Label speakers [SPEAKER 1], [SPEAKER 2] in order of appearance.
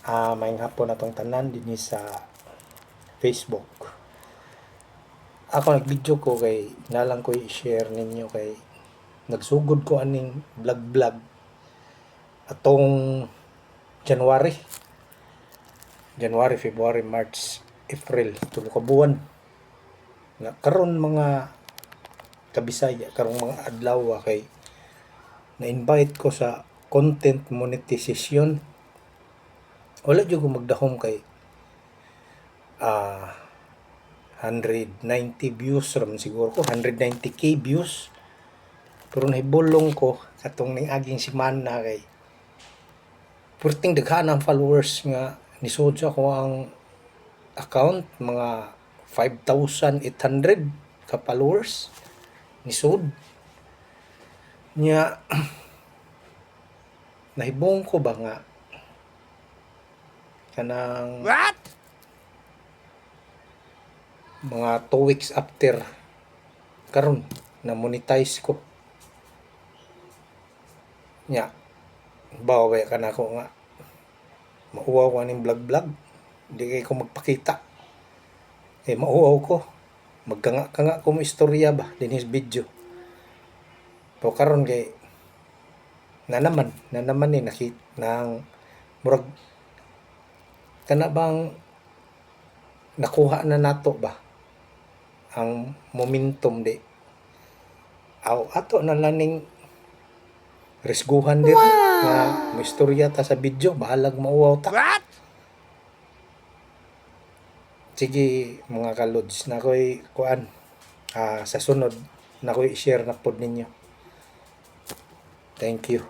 [SPEAKER 1] May hapon na tong tanan din sa Facebook. Ako nag-video ko kay nalang ko i-share ninyo kay nagsugod ko aning vlog atong January, February, March, April, tulo ka buwan. Nga karon mga kabisaya, karong mga adlaw kay na-invite ko sa content monetization. Wala jud ko magdahom kay 190 views ram siguro ko, 190k views. Pero nahibulong ko katong ning aging semana kay purting daghan ang followers nga nisod ko ang account, mga 5,800 ka followers nisod nya. Nahibong ko ba nga kanang
[SPEAKER 2] What?
[SPEAKER 1] mga 2 weeks after karon na monetize ko nya, bawa ka na ako nga mauwaw ko aning vlog di kay ko magpakita mauwaw ko magkanga ko mo istorya ba dinis video. Pero karon kay na naman ni nakita nang murag kana bang nakuha na nato ba ang momentum di ato na laning risguhan din nga may istorya ta sa video bahalag mauwaw ta.
[SPEAKER 2] What?
[SPEAKER 1] Sige mga kalods, na ko'y kuan sa sunod na ko'y i-share na pod ninyo. Thank you.